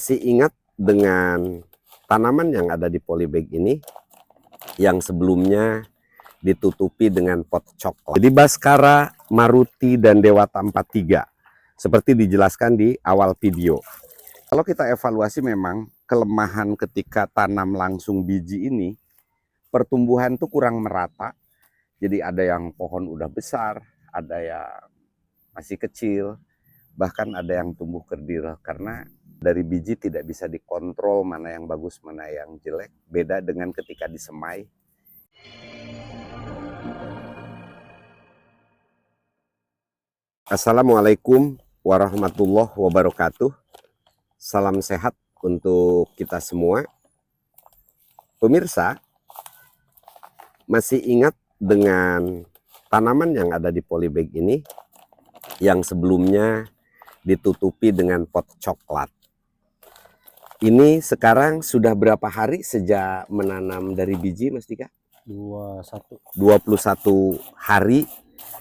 Masih ingat dengan tanaman yang ada di polybag ini yang sebelumnya ditutupi dengan pot coklat. Jadi Baskara, Maruti, dan Dewata 43 seperti dijelaskan di awal video. Kalau kita evaluasi memang kelemahan ketika tanam langsung biji ini, pertumbuhan tuh kurang merata. Jadi ada yang pohon udah besar, ada yang masih kecil, bahkan ada yang tumbuh kerdil karena dari biji tidak bisa dikontrol mana yang bagus, mana yang jelek. Beda dengan ketika disemai. Assalamualaikum warahmatullahi wabarakatuh. Salam sehat untuk kita semua. Pemirsa, masih ingat dengan tanaman yang ada di polybag ini yang sebelumnya ditutupi dengan pot coklat. Ini sekarang sudah berapa hari sejak menanam dari biji, Mas Dika? 21 hari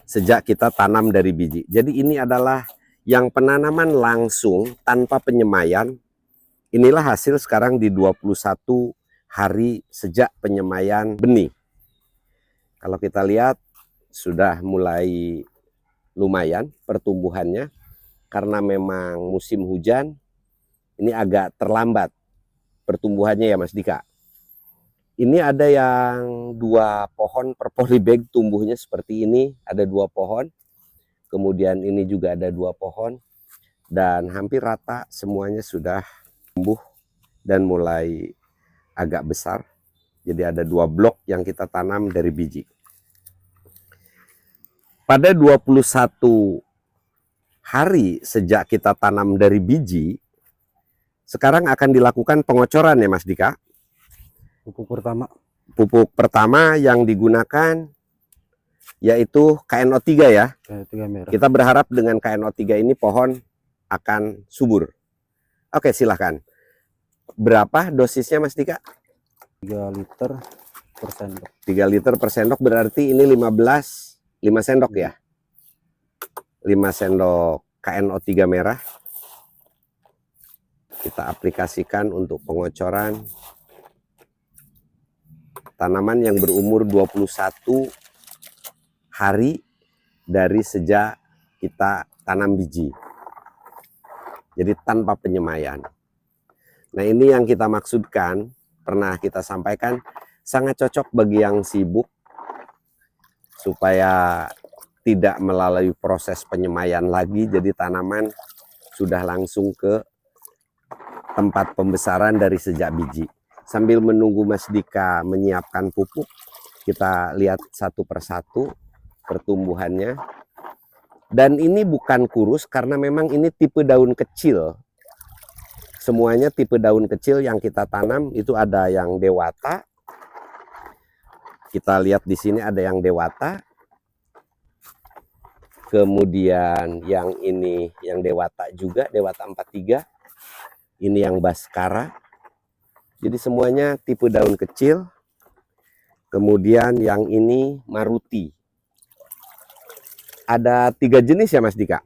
sejak kita tanam dari biji. Jadi ini adalah yang penanaman langsung tanpa penyemaian. Inilah hasil sekarang di 21 hari sejak penyemaian benih. Kalau kita lihat sudah mulai lumayan pertumbuhannya karena memang musim hujan. Ini agak terlambat pertumbuhannya ya Mas Dika. Ini ada yang 2 pohon per polybag tumbuhnya seperti ini. Ada 2 pohon. Kemudian ini juga ada 2 pohon. Dan hampir rata semuanya sudah tumbuh dan mulai agak besar. Jadi ada 2 blok yang kita tanam dari biji. Pada 21 hari sejak kita tanam dari biji, sekarang akan dilakukan pengocoran ya Mas Dika. Pupuk pertama yang digunakan yaitu KNO3 ya. KNO3 merah. Kita berharap dengan KNO3 ini pohon akan subur. Oke, silahkan. Berapa dosisnya Mas Dika? 3 liter per sendok. 3 liter per sendok berarti ini 5 sendok ya. 5 sendok KNO3 merah. Kita aplikasikan untuk pengocoran tanaman yang berumur 21 hari dari sejak kita tanam biji. Jadi tanpa penyemaian. Nah ini yang kita maksudkan, pernah kita sampaikan, sangat cocok bagi yang sibuk supaya tidak melalui proses penyemaian lagi. Jadi tanaman sudah langsung ke tempat pembesaran dari sejak biji. Sambil menunggu Mas Dika menyiapkan pupuk, kita lihat satu persatu pertumbuhannya. Dan ini bukan kurus karena memang ini tipe daun kecil. Semuanya tipe daun kecil yang kita tanam itu ada yang dewata. Kita lihat di sini ada yang dewata. Kemudian yang ini yang dewata juga, Dewata 43. Ini yang Baskara. Jadi semuanya tipe daun kecil. Kemudian yang ini Maruti. Ada 3 jenis ya Mas Dika?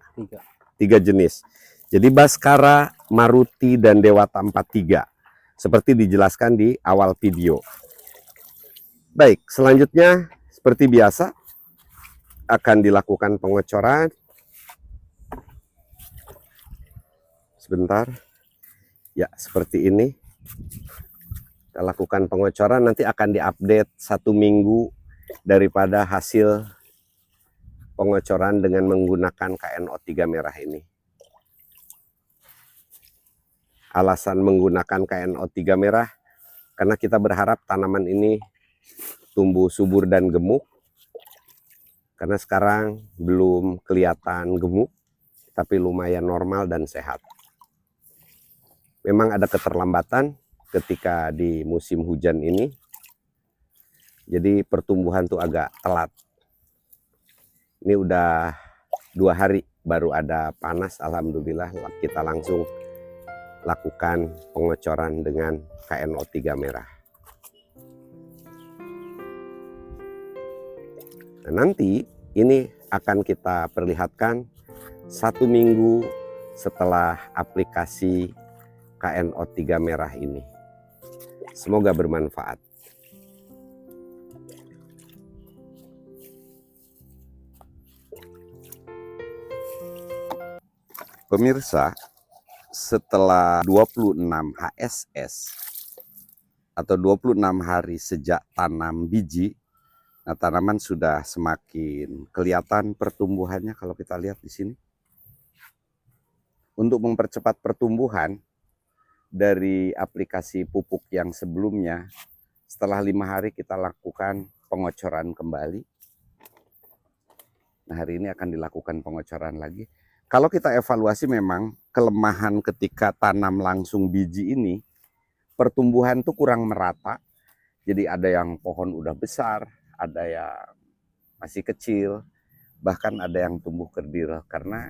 3 jenis. Jadi Baskara, Maruti, dan Dewata 43. Seperti dijelaskan di awal video. Baik, selanjutnya seperti biasa akan dilakukan pengocoran. Sebentar. Ya, seperti ini. Kita lakukan pengocoran, nanti akan diupdate 1 minggu daripada hasil pengocoran dengan menggunakan KNO3 merah ini. Alasan menggunakan KNO3 merah karena kita berharap tanaman ini tumbuh subur dan gemuk. Karena sekarang belum kelihatan gemuk, tapi lumayan normal dan sehat. Memang ada keterlambatan ketika di musim hujan ini. Jadi pertumbuhan tuh agak telat. Ini udah 2 hari baru ada panas, alhamdulillah kita langsung lakukan pengocoran dengan KNO3 merah. Nah, nanti ini akan kita perlihatkan 1 minggu setelah aplikasi KNO3 merah ini. Semoga bermanfaat. Pemirsa, setelah 26 HSS atau 26 hari sejak tanam biji, nah tanaman sudah semakin kelihatan pertumbuhannya kalau kita lihat di sini. Untuk mempercepat pertumbuhan dari aplikasi pupuk yang sebelumnya, setelah 5 hari kita lakukan pengocoran kembali. Nah, hari ini akan dilakukan pengocoran lagi. Kalau kita evaluasi memang kelemahan ketika tanam langsung biji ini, pertumbuhan tuh kurang merata. Jadi ada yang pohon udah besar, ada yang masih kecil, bahkan ada yang tumbuh kerdil. Karena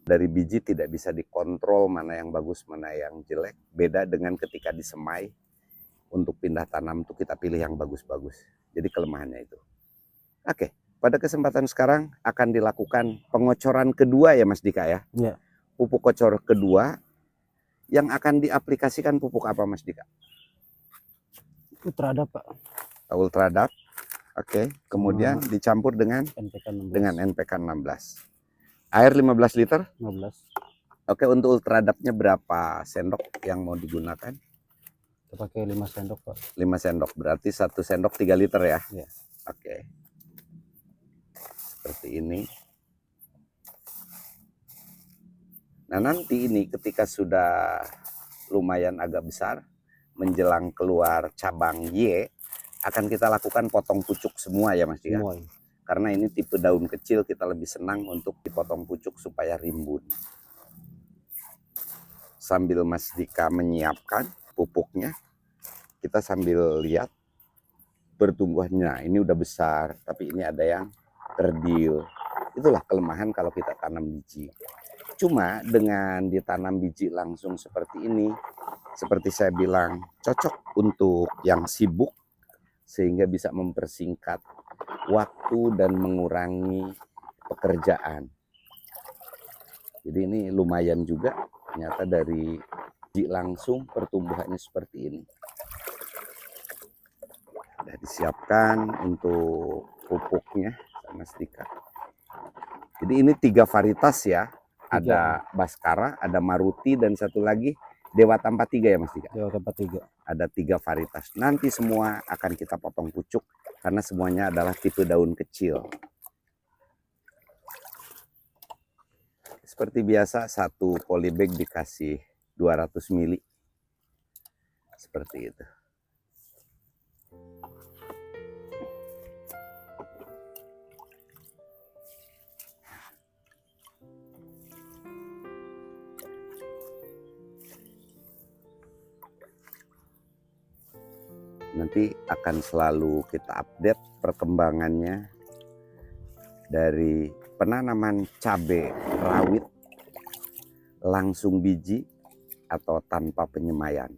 dari biji tidak bisa dikontrol mana yang bagus, mana yang jelek. Beda dengan ketika disemai, untuk pindah tanam tuh kita pilih yang bagus-bagus. Jadi kelemahannya itu. Oke, pada kesempatan sekarang akan dilakukan pengocoran kedua ya Mas Dika ya? Iya. Pupuk kocor kedua yang akan diaplikasikan pupuk apa Mas Dika? Ultradap, Pak. Ultradap. Oke, kemudian dicampur dengan NPK 16. NPK 16. Air 15 liter. 15. Oke, untuk ultradapnya berapa sendok yang mau digunakan? Kita pakai 5 sendok, Pak. 5 sendok, berarti 1 sendok 3 liter ya? Iya. Oke. Seperti ini. Nah, nanti ini ketika sudah lumayan agak besar, menjelang keluar cabang Y, akan kita lakukan potong pucuk semua ya Mas Dika? Semua. Ya. Karena ini tipe daun kecil, kita lebih senang untuk dipotong pucuk supaya rimbun. Sambil Mas Dika menyiapkan pupuknya, kita sambil lihat pertumbuhannya. Ini udah besar, tapi ini ada yang kerdil. Itulah kelemahan kalau kita tanam biji. Cuma dengan ditanam biji langsung seperti ini, seperti saya bilang, cocok untuk yang sibuk, sehingga bisa mempersingkat waktu dan mengurangi pekerjaan. Jadi ini lumayan juga, ternyata dari biji langsung pertumbuhannya seperti ini. Sudah disiapkan untuk pupuknya sama Dika. Jadi ini 3 varietas ya. Ada Baskara, ada Maruti, dan satu lagi Dewata 43 ya Mas Dika? Dewata 43. Ada 3 varietas. Nanti semua akan kita potong pucuk karena semuanya adalah tipe daun kecil. Seperti biasa, satu polybag dikasih 200 ml. Seperti itu. Nanti akan selalu kita update perkembangannya dari penanaman cabai rawit langsung biji atau tanpa penyemaian.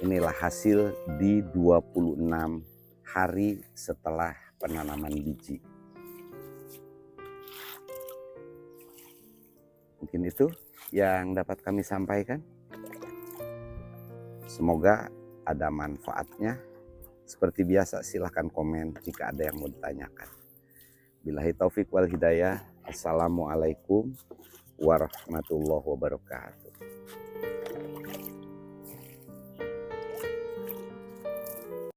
Inilah hasil di 26 hari setelah penanaman biji. Mungkin itu yang dapat kami sampaikan. Semoga ada manfaatnya. Seperti biasa, silahkan komen jika ada yang mau ditanyakan. Billahi taufik wal hidayah. Assalamualaikum warahmatullahi wabarakatuh.